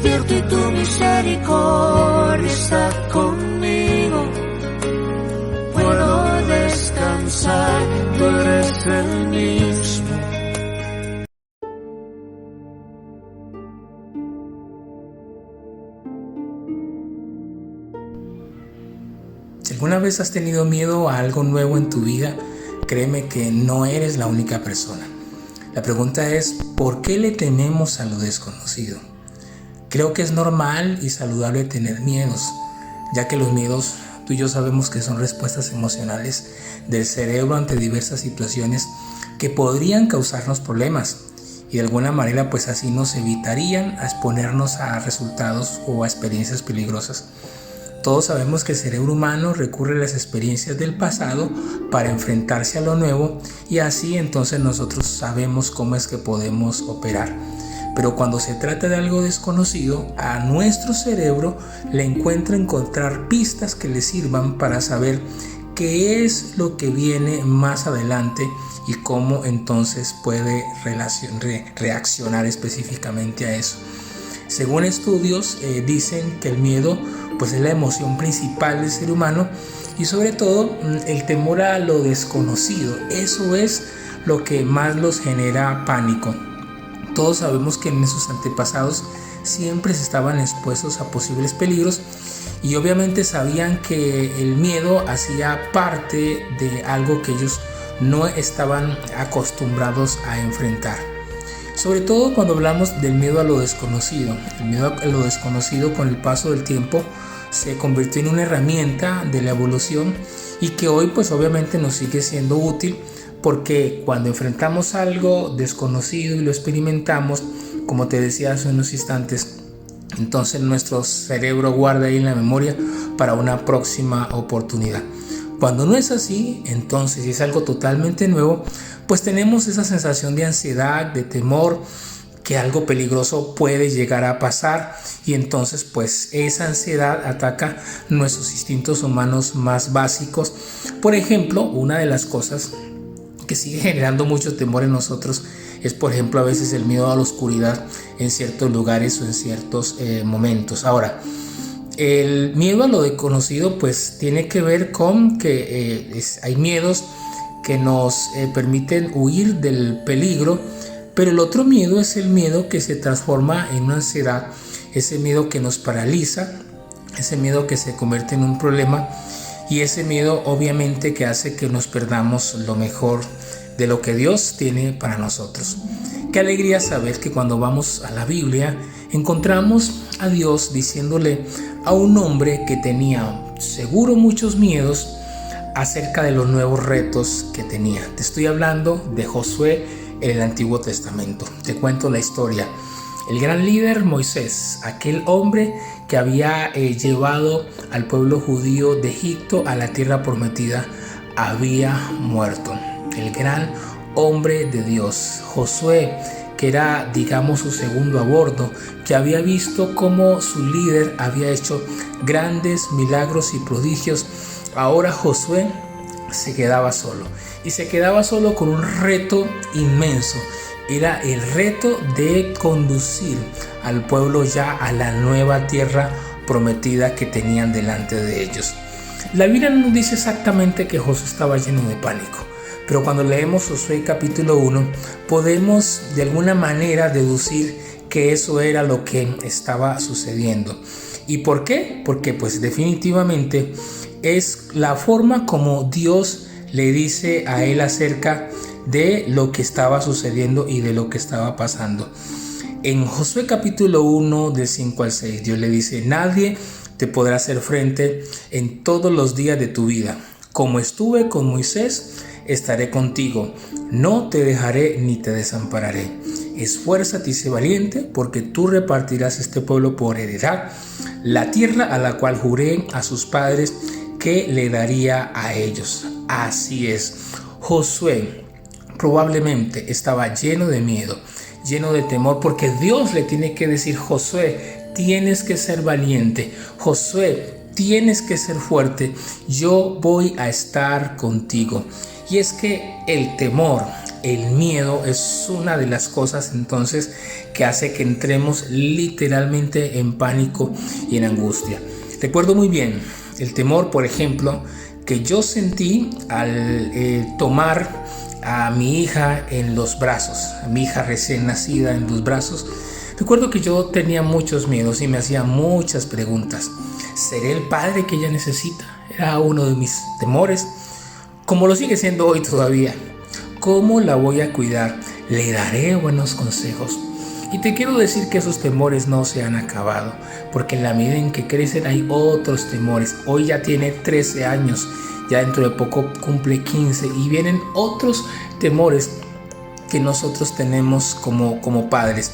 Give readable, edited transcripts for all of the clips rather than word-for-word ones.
despierto y tu misericordia está conmigo. Puedo descansar, tú eres el mismo. Si alguna vez has tenido miedo a algo nuevo en tu vida, créeme que no eres la única persona. La pregunta es, ¿por qué le tememos a lo desconocido? Creo que es normal y saludable tener miedos, ya que los miedos, tú y yo sabemos que son respuestas emocionales del cerebro ante diversas situaciones que podrían causarnos problemas y de alguna manera pues así nos evitarían a exponernos a resultados o a experiencias peligrosas. Todos sabemos que el cerebro humano recurre a las experiencias del pasado para enfrentarse a lo nuevo y así entonces nosotros sabemos cómo es que podemos operar. Pero cuando se trata de algo desconocido, a nuestro cerebro le encontrar pistas que le sirvan para saber qué es lo que viene más adelante y cómo entonces puede reaccionar específicamente a eso. Según estudios dicen que el miedo pues es la emoción principal del ser humano y sobre todo el temor a lo desconocido. Eso es lo que más los genera pánico. Todos sabemos que en nuestros antepasados siempre se estaban expuestos a posibles peligros y obviamente sabían que el miedo hacía parte de algo que ellos no estaban acostumbrados a enfrentar. Sobre todo cuando hablamos del miedo a lo desconocido. El miedo a lo desconocido con el paso del tiempo se convirtió en una herramienta de la evolución y que hoy pues obviamente nos sigue siendo útil porque cuando enfrentamos algo desconocido y lo experimentamos, como te decía hace unos instantes, entonces nuestro cerebro guarda ahí en la memoria para una próxima oportunidad. Cuando no es así, entonces si es algo totalmente nuevo, pues tenemos esa sensación de ansiedad, de temor, que algo peligroso puede llegar a pasar y entonces pues esa ansiedad ataca nuestros instintos humanos más básicos. Por ejemplo, una de las cosas que sigue generando mucho temor en nosotros es por ejemplo a veces el miedo a la oscuridad en ciertos lugares o en ciertos momentos. Ahora, el miedo a lo desconocido pues tiene que ver con que hay miedos que nos permiten huir del peligro, pero el otro miedo es el miedo que se transforma en una ansiedad, ese miedo que nos paraliza, ese miedo que se convierte en un problema y ese miedo obviamente que hace que nos perdamos lo mejor de lo que Dios tiene para nosotros. Qué alegría saber que cuando vamos a la Biblia encontramos a Dios diciéndole a un hombre que tenía seguro muchos miedos acerca de los nuevos retos que tenía. Te estoy hablando de Josué en el Antiguo Testamento. Te cuento la historia. El gran líder Moisés, aquel hombre que había llevado al pueblo judío de Egipto a la tierra prometida, había muerto. El gran hombre de Dios, Josué, que era, digamos, su segundo a bordo, que había visto cómo su líder había hecho grandes milagros y prodigios. Ahora Josué se quedaba solo y se quedaba solo con un reto inmenso. Era el reto de conducir al pueblo ya a la nueva tierra prometida que tenían delante de ellos. La Biblia no nos dice exactamente que Josué estaba lleno de pánico, pero cuando leemos Josué capítulo 1 podemos de alguna manera deducir que eso era lo que estaba sucediendo. ¿Y por qué? Porque pues definitivamente es la forma como Dios le dice a él acerca de lo que estaba sucediendo y de lo que estaba pasando. En Josué capítulo 1 del 5 al 6 Dios le dice: nadie te podrá hacer frente en todos los días de tu vida. Como estuve con Moisés, estaré contigo. No te dejaré ni te desampararé. Esfuérzate y sé valiente, porque tú repartirás este pueblo por heredad, la tierra a la cual juré a sus padres que le daría a ellos. Así es. Josué probablemente estaba lleno de miedo, lleno de temor, porque Dios le tiene que decir: Josué, tienes que ser valiente. Josué, tienes que ser fuerte. Yo voy a estar contigo. Y es que el temor el miedo es una de las cosas entonces que hace que entremos literalmente en pánico y en angustia. Recuerdo muy bien el temor, por ejemplo, que yo sentí al tomar a mi hija en los brazos, a mi hija recién nacida en los brazos. Recuerdo que yo tenía muchos miedos y me hacía muchas preguntas. ¿Seré el padre que ella necesita? Era uno de mis temores, como lo sigue siendo hoy todavía. ¿Cómo la voy a cuidar? ¿Le daré buenos consejos? Y te quiero decir que esos temores no se han acabado, porque en la medida en que crecen hay otros temores. Hoy ya tiene 13 años, ya dentro de poco cumple 15 y vienen otros temores que nosotros tenemos como padres.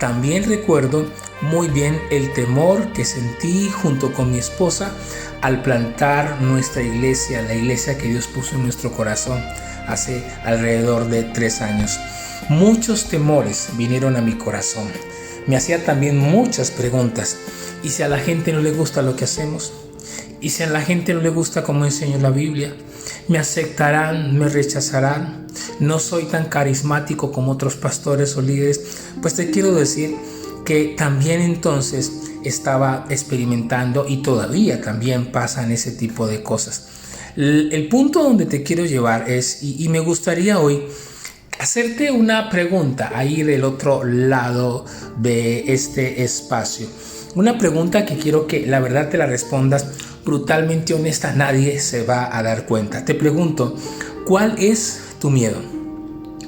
También recuerdo muy bien el temor que sentí junto con mi esposa al plantar nuestra iglesia, la iglesia que Dios puso en nuestro corazón hace alrededor de 3 años. Muchos temores vinieron a mi corazón. Me hacía también muchas preguntas. ¿Y si a la gente no le gusta lo que hacemos? ¿Y si a la gente no le gusta cómo enseño la Biblia? ¿Me aceptarán? ¿Me rechazarán? ¿No soy tan carismático como otros pastores o líderes? Pues te quiero decir que también entonces estaba experimentando y todavía también pasan ese tipo de cosas. El punto donde te quiero llevar es, y me gustaría hoy hacerte una pregunta ahí del otro lado de este espacio. Una pregunta que quiero que la verdad te la respondas brutalmente honesta, nadie se va a dar cuenta. Te pregunto, ¿cuál es tu miedo?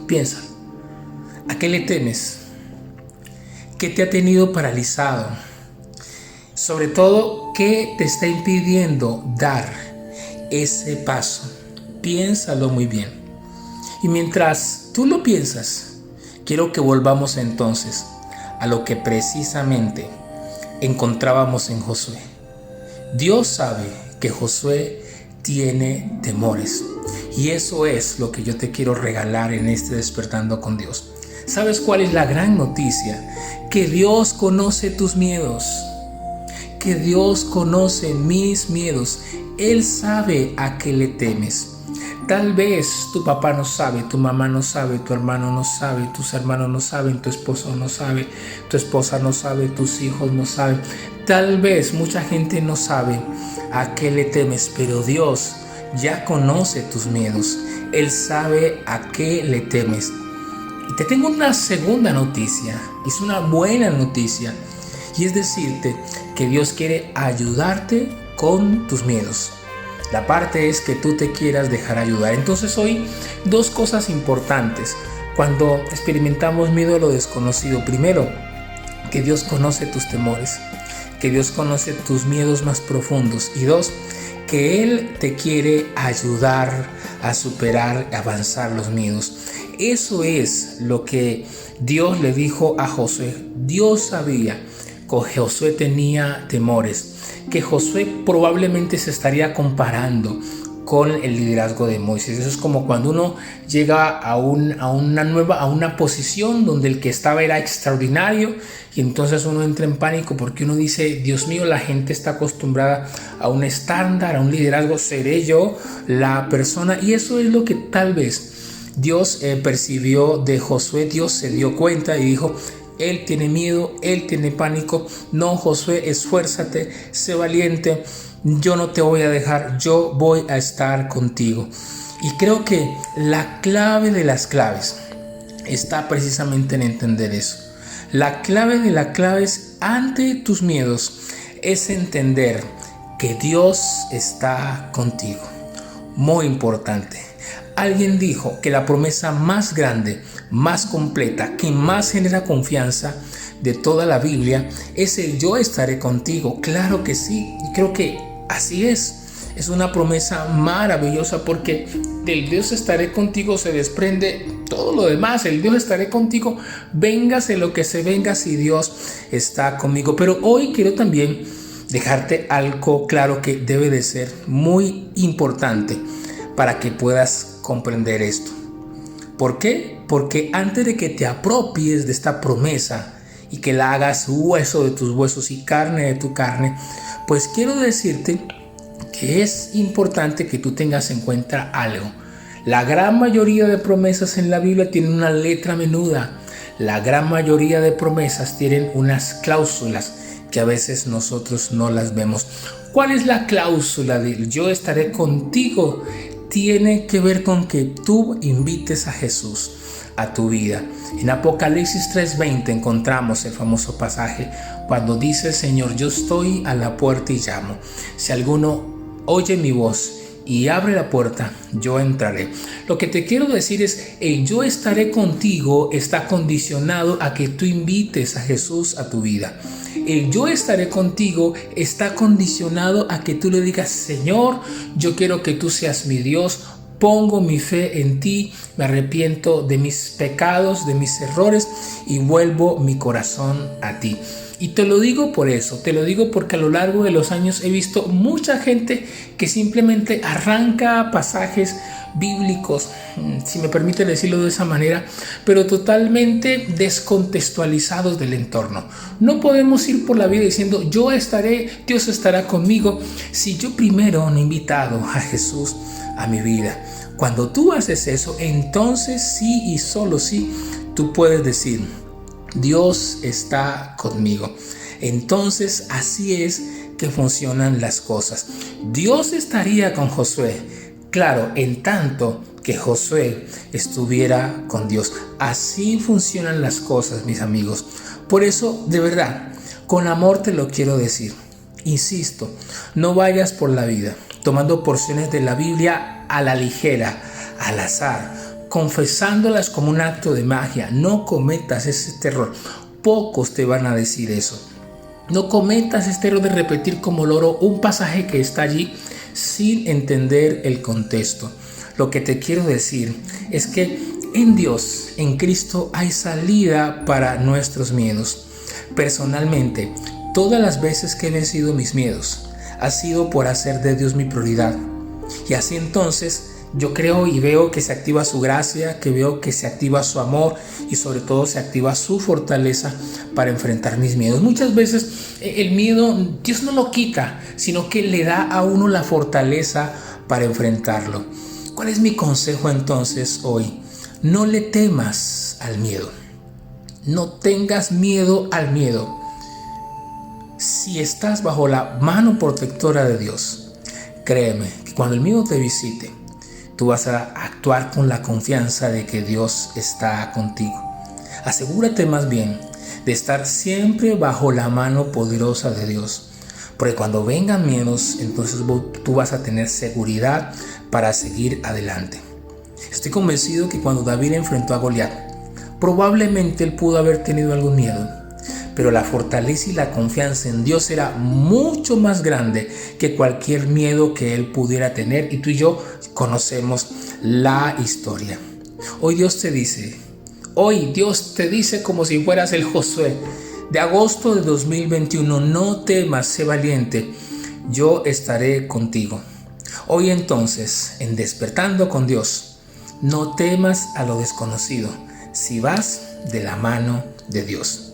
Piensa, ¿a qué le temes? ¿Qué te ha tenido paralizado? Sobre todo, ¿qué te está impidiendo dar ese paso? Piénsalo muy bien. Y mientras tú lo piensas, quiero que volvamos entonces a lo que precisamente encontrábamos en Josué. Dios sabe que Josué tiene temores y eso es lo que yo te quiero regalar en este Despertando con Dios. ¿Sabes cuál es la gran noticia? Que Dios conoce tus miedos, que Dios conoce mis miedos. Él sabe a qué le temes. Tal vez tu papá no sabe, tu mamá no sabe, tu hermano no sabe, tus hermanos no saben, tu esposo no sabe, tu esposa no sabe, tus hijos no saben. Tal vez mucha gente no sabe a qué le temes, pero Dios ya conoce tus miedos. Él sabe a qué le temes. Y te tengo una segunda noticia, es una buena noticia, y es decirte que Dios quiere ayudarte con tus miedos. La parte es que tú te quieras dejar ayudar. Entonces hoy, dos cosas importantes cuando experimentamos miedo a lo desconocido. Primero, que Dios conoce tus temores, que Dios conoce tus miedos más profundos. Y dos, que Él te quiere ayudar a superar, a avanzar los miedos. Eso es lo que Dios le dijo a Josué. Dios sabía que Josué tenía temores, que Josué probablemente se estaría comparando con el liderazgo de Moisés. Eso es como cuando uno llega a una posición donde el que estaba era extraordinario y entonces uno entra en pánico porque uno dice, Dios mío, la gente está acostumbrada a un estándar, a un liderazgo, ¿seré yo la persona? Y eso es lo que tal vez Dios percibió de Josué. Dios se dio cuenta y dijo, él tiene miedo, él tiene pánico. No, Josué, esfuérzate, sé valiente. Yo no te voy a dejar, yo voy a estar contigo. Y creo que la clave de las claves está precisamente en entender eso. La clave de las claves ante tus miedos es entender que Dios está contigo. Muy importante. Alguien dijo que la promesa más grande, más completa, que más genera confianza de toda la Biblia es el yo estaré contigo. Claro que sí, y creo que así es. Es una promesa maravillosa porque del Dios estaré contigo se desprende todo lo demás. El Dios estaré contigo, véngase lo que se venga si Dios está conmigo. Pero hoy quiero también dejarte algo claro que debe de ser muy importante para que puedas comprender esto. ¿Por qué? Porque antes de que te apropies de esta promesa y que la hagas hueso de tus huesos y carne de tu carne, pues quiero decirte que es importante que tú tengas en cuenta algo. La gran mayoría de promesas en la Biblia tienen una letra menuda. La gran mayoría de promesas tienen unas cláusulas que a veces nosotros no las vemos. ¿Cuál es la cláusula de yo estaré contigo? Tiene que ver con que tú invites a Jesús a tu vida. En Apocalipsis 3:20 encontramos el famoso pasaje cuando dice: Señor, yo estoy a la puerta y llamo. Si alguno oye mi voz y abre la puerta, yo entraré. Lo que te quiero decir es, el yo estaré contigo está condicionado a que tú invites a Jesús a tu vida. El yo estaré contigo está condicionado a que tú le digas: Señor, yo quiero que tú seas mi Dios, pongo mi fe en ti, me arrepiento de mis pecados, de mis errores y vuelvo mi corazón a ti. Y te lo digo por eso, te lo digo porque a lo largo de los años he visto mucha gente que simplemente arranca pasajes bíblicos, si me permite decirlo de esa manera, pero totalmente descontextualizados del entorno. No podemos ir por la vida diciendo yo estaré, Dios estará conmigo, si yo primero no he invitado a Jesús a mi vida. Cuando tú haces eso, entonces sí y solo sí, tú puedes decir: Dios está conmigo. Entonces así es que funcionan las cosas. Dios estaría con Josué, claro, en tanto que Josué estuviera con Dios. Así funcionan las cosas, mis amigos. Por eso, de verdad, con amor te lo quiero decir. Insisto, no vayas por la vida tomando porciones de la Biblia a la ligera, al azar, confesándolas como un acto de magia. No cometas ese error. Pocos te van a decir eso. No cometas este error de repetir como loro un pasaje que está allí sin entender el contexto. Lo que te quiero decir es que en Dios, en Cristo, hay salida para nuestros miedos. Personalmente, todas las veces que he vencido mis miedos ha sido por hacer de Dios mi prioridad. Y así entonces yo creo y veo que se activa su gracia, que veo que se activa su amor y sobre todo se activa su fortaleza para enfrentar mis miedos. Muchas veces el miedo Dios no lo quita, sino que le da a uno la fortaleza para enfrentarlo. ¿Cuál es mi consejo entonces hoy? No le temas al miedo. No tengas miedo al miedo. Si estás bajo la mano protectora de Dios, créeme que cuando el miedo te visite, tú vas a actuar con la confianza de que Dios está contigo. Asegúrate más bien de estar siempre bajo la mano poderosa de Dios, porque cuando vengan miedos, entonces tú vas a tener seguridad para seguir adelante. Estoy convencido que cuando David enfrentó a Goliat, probablemente él pudo haber tenido algún miedo, pero la fortaleza y la confianza en Dios era mucho más grande que cualquier miedo que él pudiera tener, y tú y yo conocemos la historia. Hoy Dios te dice como si fueras el Josué de agosto de 2021, no temas, sé valiente, yo estaré contigo. Hoy entonces, en Despertando con Dios, no temas a lo desconocido si vas de la mano de Dios.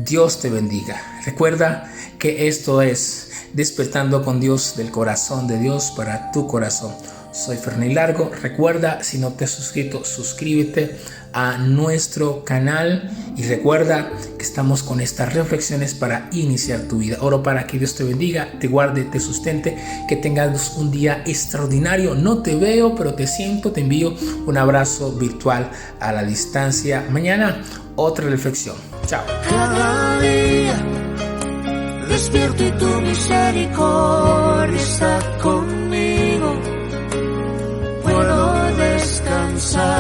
Dios te bendiga. Recuerda que esto es Despertando con Dios, del corazón de Dios para tu corazón. Soy Ferney Largo. Recuerda, si no te has suscrito, suscríbete a nuestro canal y recuerda que estamos con estas reflexiones para iniciar tu vida. Oro para que Dios te bendiga, te guarde, te sustente, que tengas un día extraordinario. No te veo, pero te siento, te envío un abrazo virtual a la distancia. Mañana otra reflexión. Chao. Cada día despierto y tu misericordia está conmigo. Puedo descansar.